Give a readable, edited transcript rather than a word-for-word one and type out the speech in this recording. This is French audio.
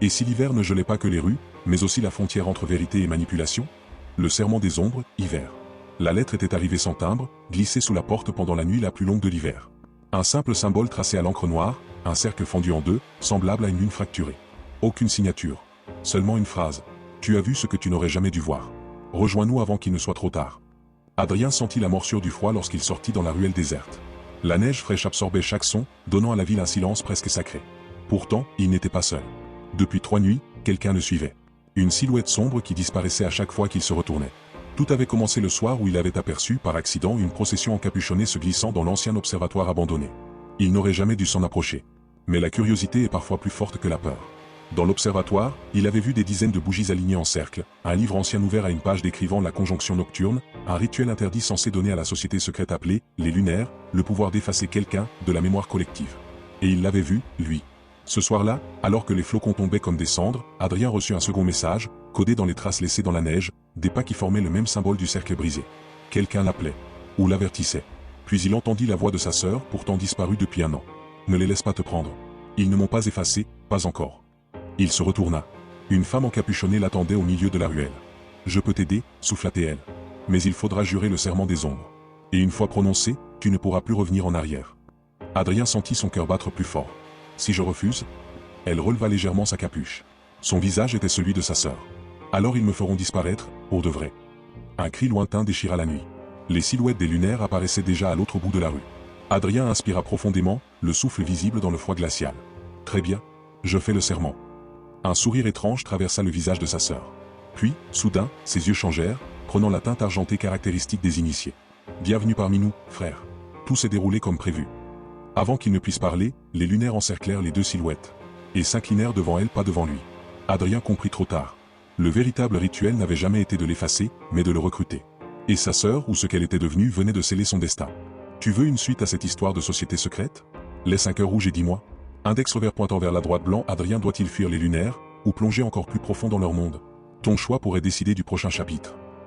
Et si l'hiver ne gelait pas que les rues, mais aussi la frontière entre vérité et manipulation? Le serment des ombres, hiver. La lettre était arrivée sans timbre, glissée sous la porte pendant la nuit la plus longue de l'hiver. Un simple symbole tracé à l'encre noire, un cercle fendu en deux, semblable à une lune fracturée. Aucune signature. Seulement une phrase. Tu as vu ce que tu n'aurais jamais dû voir. Rejoins-nous avant qu'il ne soit trop tard. Adrien sentit la morsure du froid lorsqu'il sortit dans la ruelle déserte. La neige fraîche absorbait chaque son, donnant à la ville un silence presque sacré. Pourtant, il n'était pas seul. Depuis 3 nuits, quelqu'un le suivait. Une silhouette sombre qui disparaissait à chaque fois qu'il se retournait. Tout avait commencé le soir où il avait aperçu par accident une procession encapuchonnée se glissant dans l'ancien observatoire abandonné. Il n'aurait jamais dû s'en approcher. Mais la curiosité est parfois plus forte que la peur. Dans l'observatoire, il avait vu des dizaines de bougies alignées en cercle, un livre ancien ouvert à une page décrivant la conjonction nocturne, un rituel interdit censé donner à la société secrète appelée les lunaires, le pouvoir d'effacer quelqu'un de la mémoire collective. Et il l'avait vu, lui. Ce soir-là, alors que les flocons tombaient comme des cendres, Adrien reçut un second message, codé dans les traces laissées dans la neige, des pas qui formaient le même symbole du cercle brisé. Quelqu'un l'appelait, ou l'avertissait. Puis il entendit la voix de sa sœur, pourtant disparue depuis 1 an. Ne les laisse pas te prendre. Ils ne m'ont pas effacé, pas encore. Il se retourna. Une femme encapuchonnée l'attendait au milieu de la ruelle. Je peux t'aider, souffla-t-elle. Mais il faudra jurer le serment des ombres. Et une fois prononcé, tu ne pourras plus revenir en arrière. Adrien sentit son cœur battre plus fort. Si je refuse? Elle releva légèrement sa capuche. Son visage était celui de sa sœur. Alors ils me feront disparaître, pour de vrai. Un cri lointain déchira la nuit. Les silhouettes des lunaires apparaissaient déjà à l'autre bout de la rue. Adrien inspira profondément, le souffle visible dans le froid glacial. Très bien, je fais le serment. Un sourire étrange traversa le visage de sa sœur. Puis, soudain, ses yeux changèrent, prenant la teinte argentée caractéristique des initiés. Bienvenue parmi nous, frère. Tout s'est déroulé comme prévu. Avant qu'il ne puisse parler, les lunaires encerclèrent les 2 silhouettes. Et s'inclinèrent devant elle, pas devant lui. Adrien comprit trop tard. Le véritable rituel n'avait jamais été de l'effacer, mais de le recruter. Et sa sœur, ou ce qu'elle était devenue, venait de sceller son destin. Tu veux une suite à cette histoire de société secrète? Laisse un cœur rouge et dis-moi. Index revers pointant vers la droite blanc, Adrien doit-il fuir les lunaires, ou plonger encore plus profond dans leur monde? Ton choix pourrait décider du prochain chapitre.